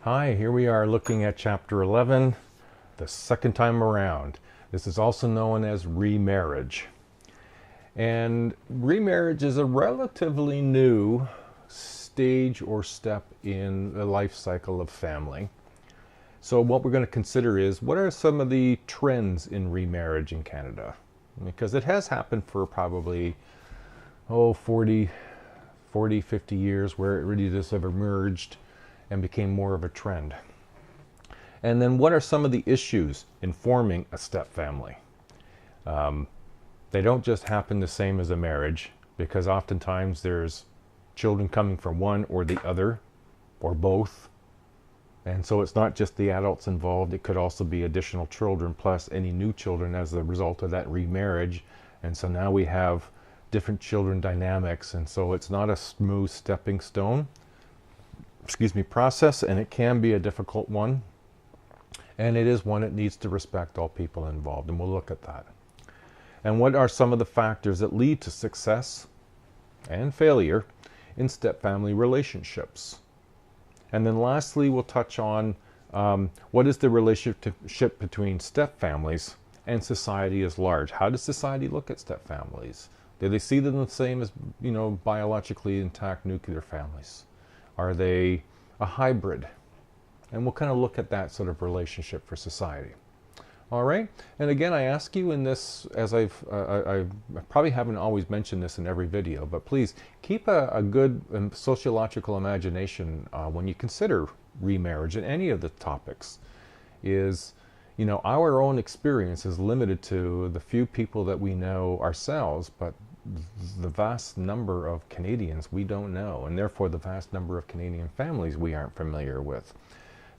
Hi, here we are looking at Chapter 11, the second time around. This is also known as remarriage. And remarriage is a relatively new stage or step in the life cycle of family. So what we're going to consider is, what are some of the trends in remarriage in Canada? Because it has happened for probably, 40, 50 years, where it really just have emerged and became more of a trend. And then what are some of the issues in forming a step family? They don't just happen the same as a marriage, because oftentimes there's children coming from one or the other, or both. And so it's not just the adults involved, it could also be additional children plus any new children as a result of that remarriage. And so now we have different children dynamics, and so it's not a smooth stepping stone process, and it can be a difficult one, and it is one that needs to respect all people involved, and we'll look at that. And what are some of the factors that lead to success and failure in step-family relationships? And then lastly, we'll touch on what is the relationship between step-families and society as large. How does society look at step-families? Do they see them the same as, biologically intact nuclear families? Are they a hybrid? And we'll kind of look at that sort of relationship for society. All right. And again, I ask you in this, as I probably haven't always mentioned this in every video, but please keep a good sociological imagination when you consider remarriage and any of the topics. Our own experience is limited to the few people that we know ourselves, but the vast number of Canadians we don't know, and therefore the vast number of Canadian families we aren't familiar with.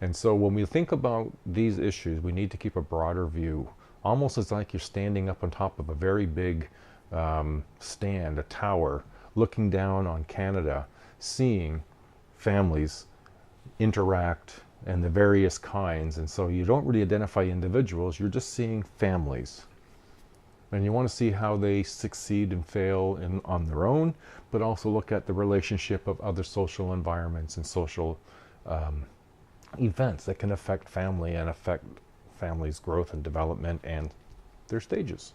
And so when we think about these issues, we need to keep a broader view, almost as like you're standing up on top of a very big stand, a tower, looking down on Canada, seeing families interact and the various kinds. And so you don't really identify individuals, you're just seeing families. And you want to see how they succeed and fail on their own, but also look at the relationship of other social environments and social events that can affect family and affect family's growth and development and their stages.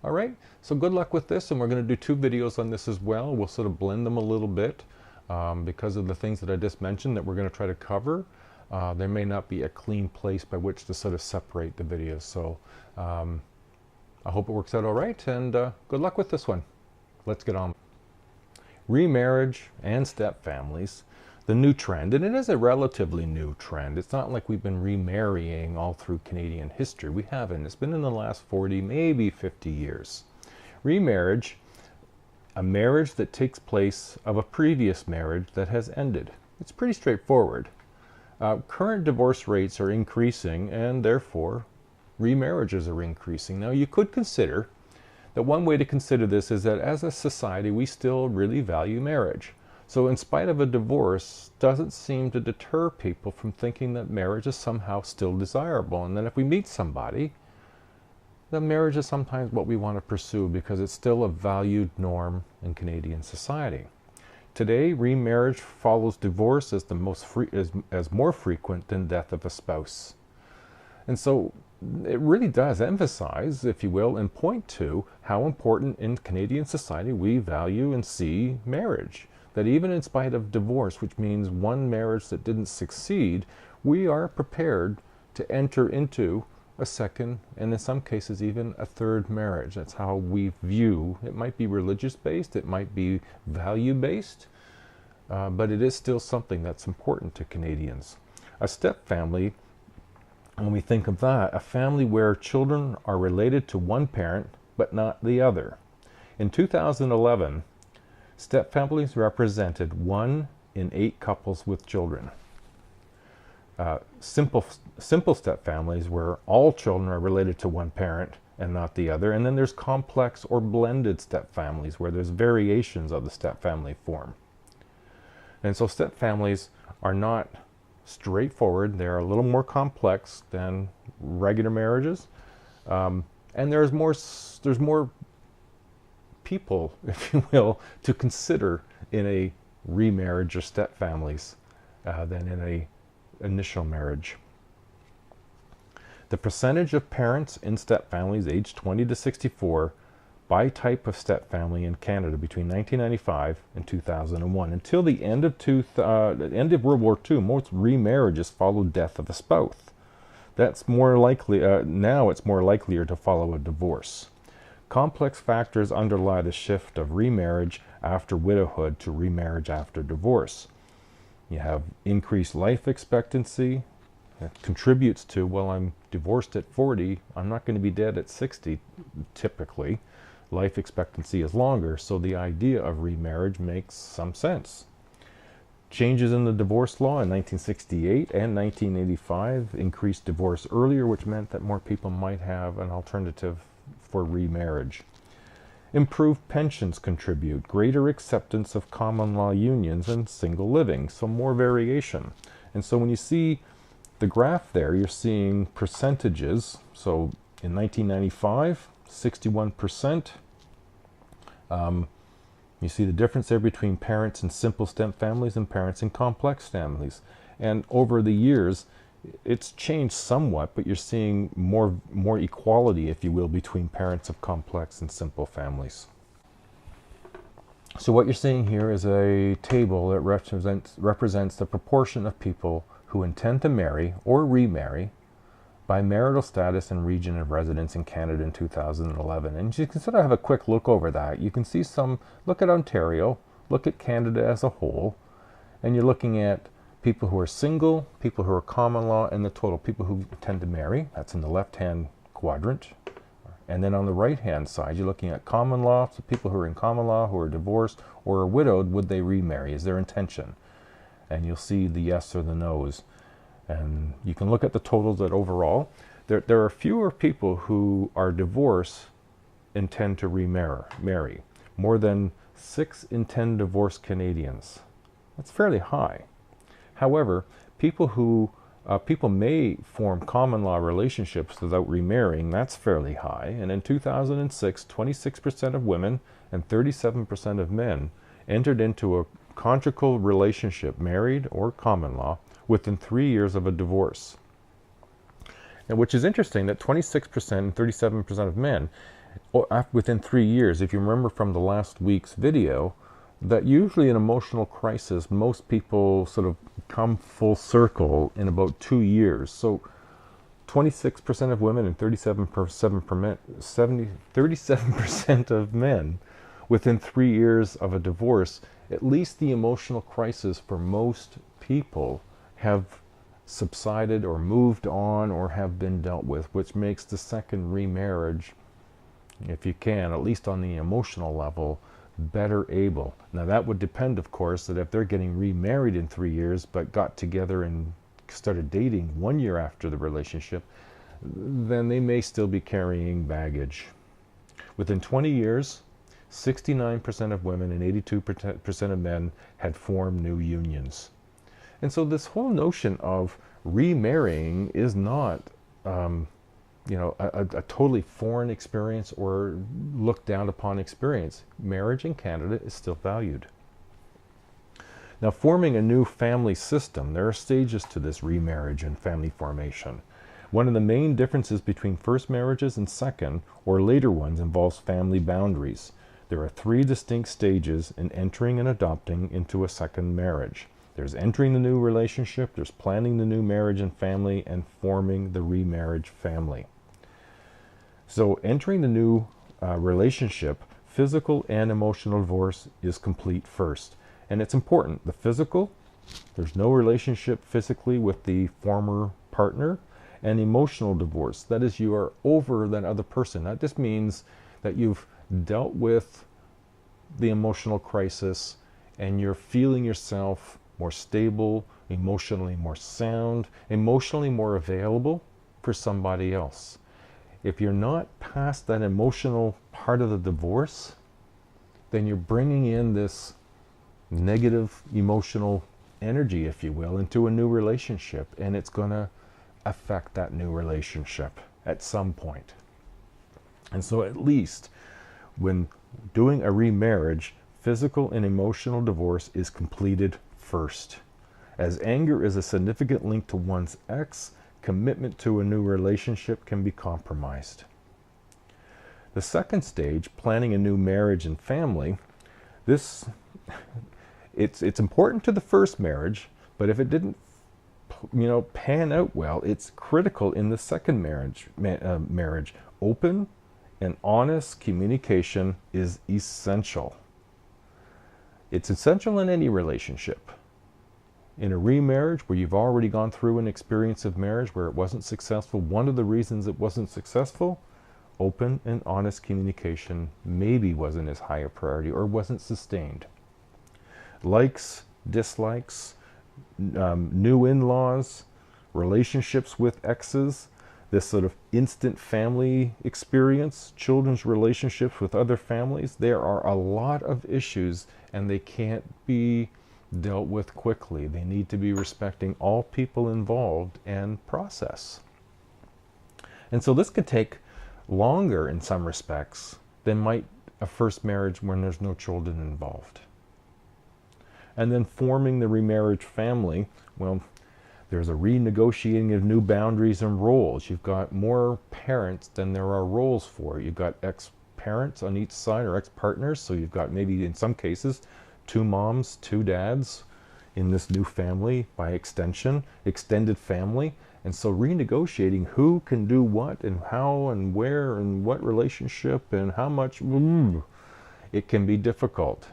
All right, so good luck with this, and we're going to do 2 videos on this as well. We'll sort of blend them a little bit because of the things that I just mentioned that we're going to try to cover. There may not be a clean place by which to sort of separate the videos. So I hope it works out all right, and good luck with this one. Let's get on. Remarriage and step families, the new trend, and it is a relatively new trend. It's not like we've been remarrying all through Canadian history. We haven't. It's been in the last 40, maybe 50 years. Remarriage, a marriage that takes place of a previous marriage that has ended. It's pretty straightforward. Current divorce rates are increasing, and therefore remarriages are increasing. Now, you could consider that one way to consider this is that as a society, we still really value marriage. So in spite of a divorce, doesn't seem to deter people from thinking that marriage is somehow still desirable. And then if we meet somebody, the marriage is sometimes what we want to pursue because it's still a valued norm in Canadian society. Today, remarriage follows divorce as as more frequent than death of a spouse. And so it really does emphasize, if you will, and point to how important in Canadian society we value and see marriage. That even in spite of divorce, which means one marriage that didn't succeed, we are prepared to enter into a second, and in some cases even a third marriage. That's how we view. It might be religious-based, it might be value-based, but it is still something that's important to Canadians. A step family, when we think of that, a family where children are related to one parent but not the other. In 2011, step families represented 1 in 8 couples with children. Simple step families where all children are related to one parent and not the other. And then there's complex or blended step families where there's variations of the step family form. And so step families are not straightforward. They're a little more complex than regular marriages. And there's more people, if you will, to consider in a remarriage or step families than in a initial marriage. The percentage of parents in step families aged 20 to 64 by type of step family in Canada between 1995 and 2001. Until the end of World War II, most remarriages followed death of a spouse. That's more likely, now it's more likelier to follow a divorce. Complex factors underlie the shift of remarriage after widowhood to remarriage after divorce. You have increased life expectancy. That contributes to, well, I'm divorced at 40, I'm not going to be dead at 60, typically. Life expectancy is longer, so the idea of remarriage makes some sense. Changes in the divorce law in 1968 and 1985 increased divorce earlier, which meant that more people might have an alternative for remarriage. Improved pensions contribute, greater acceptance of common law unions and single living, so more variation. And so when you see the graph there, you're seeing percentages. So in 1995, 61%. You see the difference there between parents in simple step families and parents in complex families. And over the years, it's changed somewhat, but you're seeing more equality, if you will, between parents of complex and simple families. So what you're seeing here is a table that represents the proportion of people who intend to marry or remarry by marital status and region of residence in Canada in 2011. And you can sort of have a quick look over that. You can see look at Ontario, look at Canada as a whole, and you're looking at people who are single, people who are common law, and the total people who tend to marry. That's in the left-hand quadrant. And then on the right-hand side, you're looking at common law, so people who are in common law, who are divorced or are widowed, would they remarry? Is their intention? And you'll see the yes or the no's. And you can look at the totals that overall, there are fewer people who are divorced intend to remarry. More than 6 in 10 divorced Canadians. That's fairly high. However, people may form common law relationships without remarrying. That's fairly high. And in 2006, 26% of women and 37% of men entered into a conjugal relationship, married or common law, within 3 years of a divorce. And which is interesting that 26% and 37% of men, within 3 years, if you remember from the last week's video, that usually in emotional crisis, most people sort of come full circle in about 2 years. So 26% of women and 37% of men within 3 years of a divorce, at least the emotional crisis for most people have subsided or moved on or have been dealt with, which makes the second remarriage, if you can, at least on the emotional level, better able. Now that would depend, of course, that if they're getting remarried in 3 years but got together and started dating 1 year after the relationship, then they may still be carrying baggage. Within 20 years, 69% of women and 82% of men had formed new unions. And so this whole notion of remarrying is not a totally foreign experience or looked down upon experience. Marriage in Canada is still valued. Now, forming a new family system, there are stages to this remarriage and family formation. One of the main differences between first marriages and second or later ones involves family boundaries. There are 3 distinct stages in entering and adopting into a second marriage. There's entering the new relationship, there's planning the new marriage and family, and forming the remarriage family. So entering the new relationship, physical and emotional divorce is complete first. And it's important. The physical, there's no relationship physically with the former partner. And emotional divorce, that is, you are over that other person. That just means that you've dealt with the emotional crisis and you're feeling yourself more stable, emotionally more sound, emotionally more available for somebody else. If you're not past that emotional part of the divorce, then you're bringing in this negative emotional energy, if you will, into a new relationship, and it's going to affect that new relationship at some point. And so at least when doing a remarriage, physical and emotional divorce is completed first. As anger is a significant link to one's ex, commitment to a new relationship can be compromised. The second stage, planning a new marriage and family, it's important to the first marriage, but if it didn't pan out well, it's critical in the second marriage. Open and honest communication is essential. It's essential in any relationship. In a remarriage where you've already gone through an experience of marriage where it wasn't successful, one of the reasons it wasn't successful, open and honest communication maybe wasn't as high a priority or wasn't sustained. Likes, dislikes, new in-laws, relationships with exes, this sort of instant family experience, children's relationships with other families, there are a lot of issues and they can't be dealt with quickly. They need to be respecting all people involved and process. And so this could take longer in some respects than might a first marriage when there's no children involved. And then forming the remarriage family, well, there's a renegotiating of new boundaries and roles. You've got more parents than there are roles for. You've got ex-parents on each side or ex-partners, so you've got maybe in some cases 2 moms, 2 dads in this new family, by extension, extended family. And so renegotiating who can do what and how and where and what relationship and how much, it can be difficult.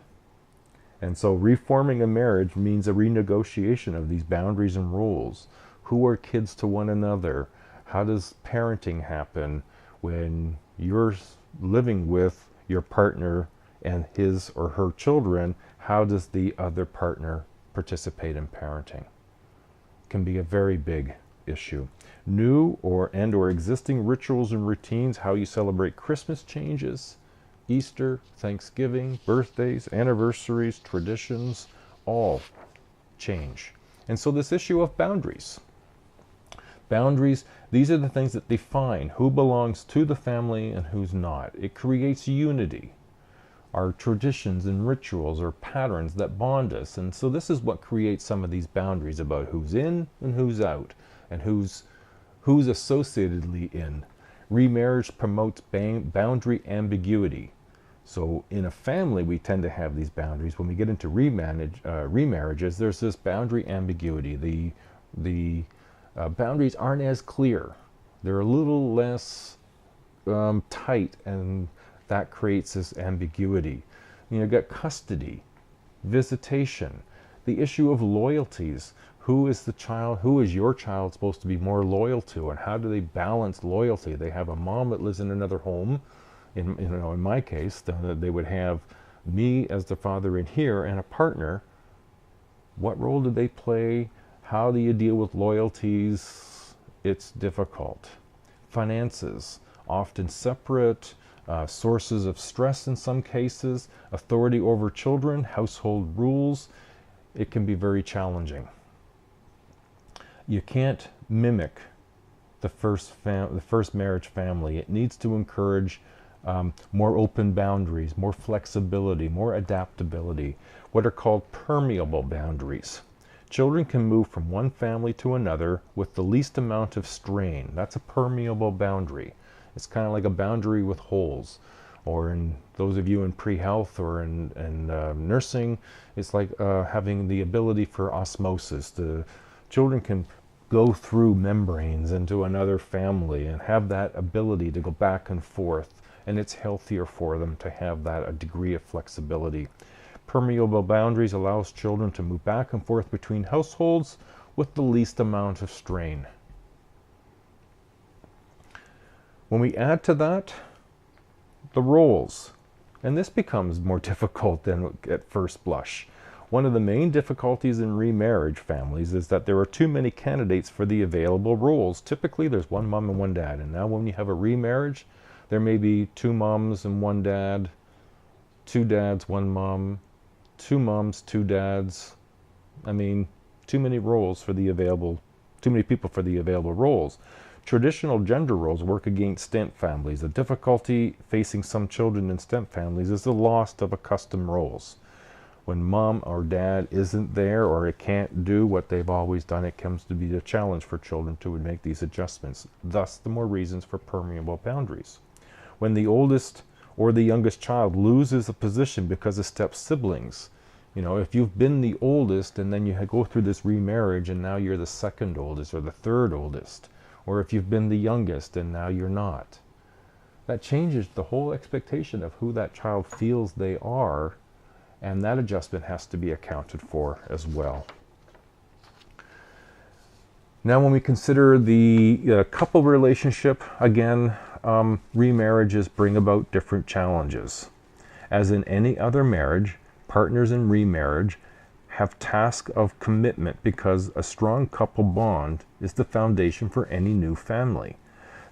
And so reforming a marriage means a renegotiation of these boundaries and rules. Who are kids to one another? How does parenting happen when you're living with your partner and his or her children? How does the other partner participate in parenting? It can be a very big issue. New or existing rituals and routines, how you celebrate Christmas changes, Easter, Thanksgiving, birthdays, anniversaries, traditions, all change. And so this issue of boundaries. Boundaries, these are the things that define who belongs to the family and who's not. It creates unity. Our traditions and rituals are patterns that bond us. And so this is what creates some of these boundaries about who's in and who's out and who's associatedly in. Remarriage promotes boundary ambiguity. So in a family, we tend to have these boundaries. When we get into remarriages, there's this boundary ambiguity. The boundaries aren't as clear. They're a little less tight, and that creates this ambiguity. You've got custody, visitation, the issue of loyalties. Who is your child supposed to be more loyal to, and how do they balance loyalty? They have a mom that lives in another home. In my case, they would have me as the father in here and a partner. What role do they play? How do you deal with loyalties? It's difficult. Finances, often separate, sources of stress in some cases, authority over children, household rules. It can be very challenging. You can't mimic the first marriage family. It needs to encourage more open boundaries, more flexibility, more adaptability, what are called permeable boundaries. Children can move from one family to another with the least amount of strain. That's a permeable boundary. It's kind of like a boundary with holes. Or in those of you in pre-health or in nursing, it's like having the ability for osmosis. The children can go through membranes into another family and have that ability to go back and forth. And it's healthier for them to have that a degree of flexibility. Permeable boundaries allows children to move back and forth between households with the least amount of strain. When we add to that the roles, and this becomes more difficult than at first blush. One of the main difficulties in remarriage families is that there are too many candidates for the available roles. Typically there's one mom and one dad, and now when you have a remarriage, there may be 2 moms and 1 dad, 2 dads, 1 mom, 2 moms, 2 dads. I mean, too many people for the available roles. Traditional gender roles work against STEM families. The difficulty facing some children in STEM families is the loss of accustomed roles. When mom or dad isn't there, or it can't do what they've always done, it comes to be a challenge for children to make these adjustments. Thus, the more reasons for permeable boundaries. When the oldest or the youngest child loses a position because of step siblings, you know, if you've been the oldest and then you go through this remarriage and now you're the second oldest or the third oldest, or if you've been the youngest and now you're not, that changes the whole expectation of who that child feels they are, and that adjustment has to be accounted for as well. Now, when we consider the couple relationship, again, remarriages bring about different challenges. As in any other marriage, partners in remarriage have task of commitment because a strong couple bond is the foundation for any new family.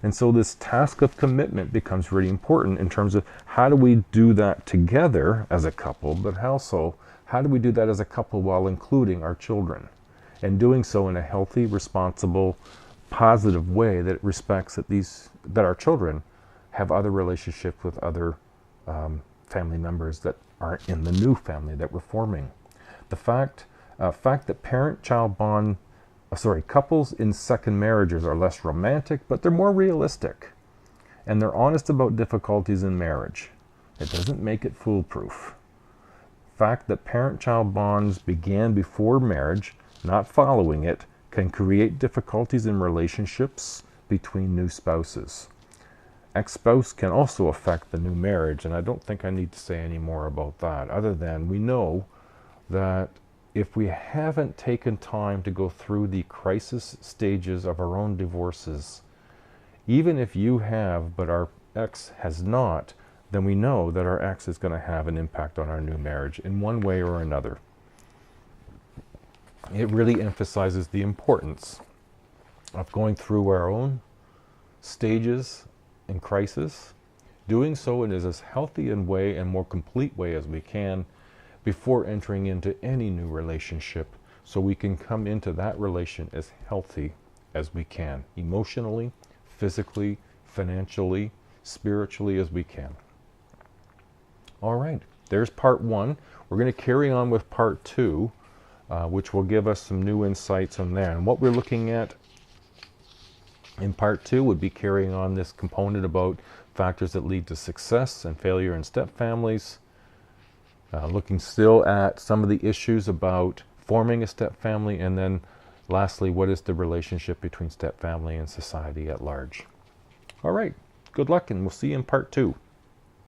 And so this task of commitment becomes really important in terms of how do we do that together as a couple, but also how do we do that as a couple while including our children, and doing so in a healthy, responsible, positive way that respects that our children have other relationships with other family members that aren't in the new family that we're forming. The fact that parent-child bond couples in second marriages are less romantic, but they're more realistic. And they're honest about difficulties in marriage. It doesn't make it foolproof. Fact that parent-child bonds began before marriage, not following it, can create difficulties in relationships between new spouses. Ex-spouse can also affect the new marriage, and I don't think I need to say any more about that, other than we know that if we haven't taken time to go through the crisis stages of our own divorces, even if you have but our ex has not, then we know that our ex is going to have an impact on our new marriage in one way or another. It really emphasizes the importance of going through our own stages in crisis, doing so in as healthy a way and more complete way as we can before entering into any new relationship, so we can come into that relation as healthy as we can, emotionally, physically, financially, spiritually as we can. All right, there's part one. We're going to carry on with part two, which will give us some new insights on there. And what we're looking at in part two would be carrying on this component about factors that lead to success and failure in step families. Looking still at some of the issues about forming a step family, and then lastly, what is the relationship between step family and society at large. All right, good luck, and we'll see you in part two.